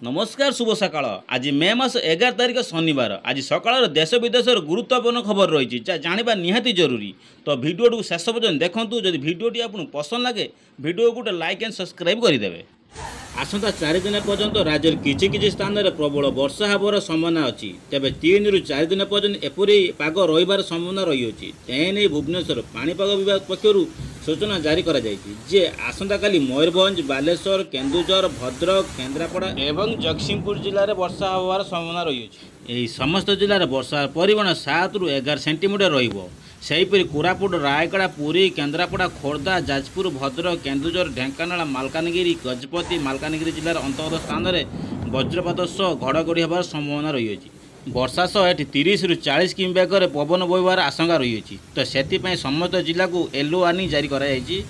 नमस्कार शुभ सकाळ आज मे मास 11 तारिख शनिवार आज सकाळ देश विदेशर गुरुत्वपूर्ण खबर रही जाना निहाती जरूरी तो वीडियो को शेष पर्यटन देखूँ जब वीडियोटी आपको पसंद लगे वीडियो को लाइक एंड सब्सक्राइब करदे। आसंता 4 दिन पर्यंत राज्य किछि स्थान में प्रबल वर्षा होवर संभावना अच्छी तेज 3 रु 4 दिन पर्यंत एपरी पाग रही संभावना रही है। भुवनेश्वर पाणीपाग विभाग पक्षर सूचना जारी करा जे आसंता काली मयूरभंज बालेश्वर केन्दुझर भद्रक केन्द्रापड़ा एवं जगतसिंहपुर जिले में वर्षा होवार संभावना रही है। समस्त जिले वर्षा परिमाण 7 रु 11 सेंटीमीटर रहिबो। सेहीपरि कोरापुट रायगड़ा पुरी केन्द्रापड़ा खोर्धा जाजपुर भद्रक केन्दुझर ढेंकानाल मालकानगिरी गजपति मालकानगिरी जिलार अंतर्गत स्थान में वज्रपात सह घड़घड़ी होवार संभावना रही है। वर्षा सह ये 30 रु 40 किमी बेगर पवन बोहार आशंका रही है। तो से समस्त जिला को येलो वार्निंग जारी कराई।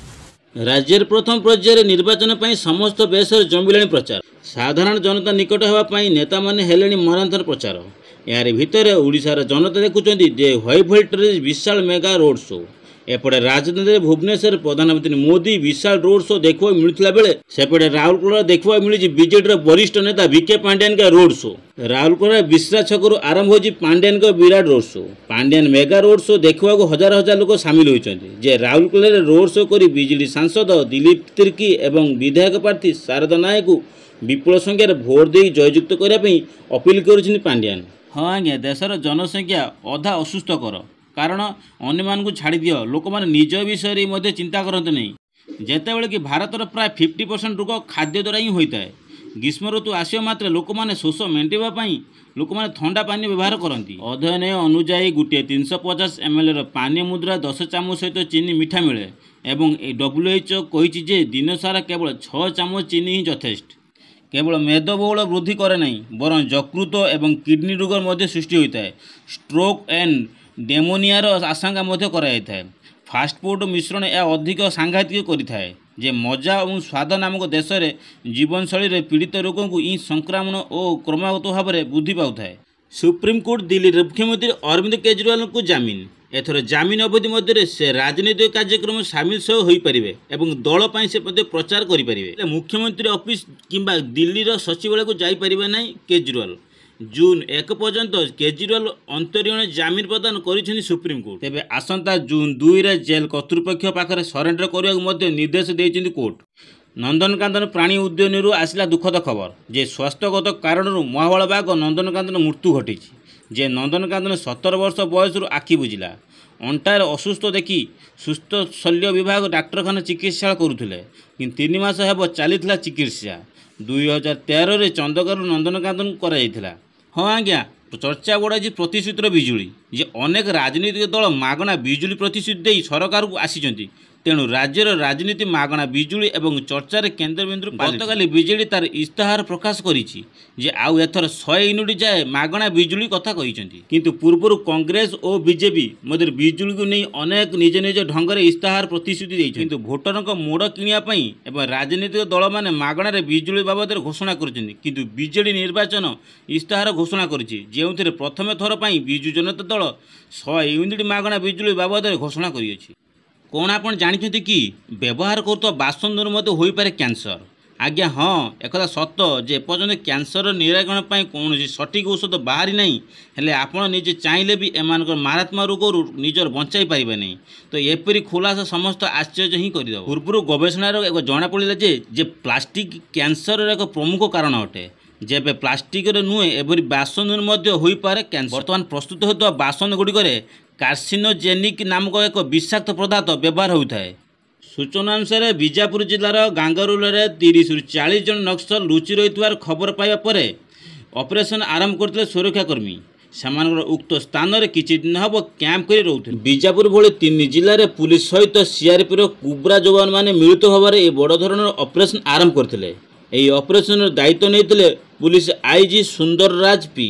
राज्य प्रथम पर्यायर निर्वाचन पर समस्त बेसर जमिला प्रचार साधारण जनता निकट होगापाई नेता माने हेलेनी मरांथन प्रचार। यार भितर ओडिशार जनता देखुं हाई वोल्टेज विशाल मेगा रोड शो एपटे राजधानी भुवनेश्वर प्रधानमंत्री मोदी विशाल रोड शो देखा मिलता बेले सेपटे राउरकेला देखा मिली बीजेडी वरिष्ठ नेता विके पांड्यान का रोड शो। राउरकेला बिश्रा छकु आरंभ हो पांड्यान का Virat road show. Pandian mega road show देखा हजार हजार लोग सामिल होती। राउरकेला रोड शो कर बीजेडी सांसद दिलीप तिर्की एवं विधायक प्रार्थी शारदा नायक विपुल संख्यार भोट दे जययुक्त करने अपील कर पांड्यान। हाँ आज्ञा देशर जनसंख्या अधा असुस्थकर कारण अन्य मानक छाड़ दियो लोक मैंने निज विषय में चिंता करते नहीं जितेबाला कि भारतर प्राय 50% रोग खाद्य द्वारा ही होता है। ग्रीष्म ऋतु आसवा मात्र लोक मैंने शोष मेटाई लोक मैंने ठंडा पानी व्यवहार करती। अध्ययन अनुजाई गोटे 350 ml पानी मुद्रा 10 चामच सहित चीनी मीठा मिले और WHO कही दिन सारा केवल 6 चामच चीनी ही यथेष्ट। केवल मेदबहुल वृद्धि करे नहीं बरं यकृत एवं किडनी रोग मध्य सृष्टि होता है। स्ट्रोक एंड डेमोनियार आशंका मध्य कराई। फास्टफुड मिश्रण यह अधिक सांघातिक करिथाए जे मजा और स्वाद नामक देश में जीवनशैली पीड़ित रोगों को इन संक्रमण और क्रमागत भाव में वृद्धि पाए। सुप्रीमकोर्ट दिल्ली मुख्यमंत्री अरविंद केजरीवाल को जामिन एथर जामिन अवधि मध्य से राजनीतिक कार्यक्रम सामिल हो पारे और दल पर से प्रचार करें। मुख्यमंत्री ऑफिस किंबा दिल्ली सचिवालय को जापर ना केजरीवाल। जून 1 पर्यंत केजरीवाल अंतरीण जामिन प्रदान कर सुप्रीमकोर्ट। तेज आसंता जून 2 जेल कर्तृपक्ष पाखे सरेंडर करने निर्देश देते कोर्ट। नंदनकानन प्राणी उद्यान आसला दुखद खबर जे स्वास्थ्यगत कारण महाबल बाघ नंदनकानन मृत्यु घटी। जे नंदनकानन 17 वर्ष बयस आखि बुझिला अंटार असुस्थ देखि सुस्थ शल्य विभाग डाक्तरखाना चिकित्सा करुले कि 3 मास हेब चली चिकित्सा। 2013 चंदगर नंदनकानन कर। हाँ आज्ञा चर्चा बढ़ाई प्रतिश्रुतिर बिजुली जे अनेक राजनीतिक दल मागणा बिजुली प्रतिश्रुति दे सरकार को आसी तेणु राज्यर राजनीति मागणा बिजुली एवं चर्चार केन्द्रबिंदु। गतकाली बिजेडी तार इस्ताहार प्रकाश करिछि जे आउ एथर 100 यूनिट जाए मागणा बिजुली कथा कहिसेंती किंतु पूर्व कांग्रेस और बीजेपी मध्य बिजुली को नहीं अनेक निज निज ढंग से इस्ताहार प्रतिश्रुति देइछन् किंतु भोटर मोड़ किनिया एवं राजनीतिक दल माने मागणार बिजुली बाबद घोषणा करछन्ती किंतु बीजेडी निर्वाचन इस्ताहार घोषणा करिछि जेउथिरे प्रथम थर पई बिजु जनता दल 100 यूनिट मागणा बिजुली बाबद घोषणा करिछि। कौन आपन जानिछन्ति कि व्यवहार करतो बासन मध्य हो पारे कैंसर। आज्ञा हाँ एक सत जे पर्यटन कैंसर निराकरण पर कौन सठिक औषध बाहरी नहीं हेले आपण निजे चाहिए भी एम मारात्मक रोग निजर बचाई पारे नहीं। तो एपरी खुलासा समस्त आश्चर्य ही कर पूर्व गवेषणार एक जना पड़ा जे प्लास्टिक कैंसर एक प्रमुख कारण अटे जेबे प्लास्टिक नुहे एपरी बासन हो पारे कैंसर। बर्तमान प्रस्तुत होता बासन गुड़िक कार्सिनोजेनिक नामक एक विषाक्त पदार्थ व्यवहार होता है। सूचना अनुसार बीजापुर जिलार गांगरुल 30 रु 40 जन नक्सल लुचि रही खबर पाइबा परे ऑपरेशन आरंभ करते सुरक्षाकर्मी सेमानकर उक्त स्थान में किछि दिन हम कैंप कर रोते। बीजापुर भली 3 जिले में पुलिस सहित सीआरपी कुब्रा जवान मैंने मिलित होबार ए बड़ धरण ऑपरेशन आरंभ करते। यह ऑपरेशन दायित्व नहीं पुलिस आईजी सुंदर राज पी।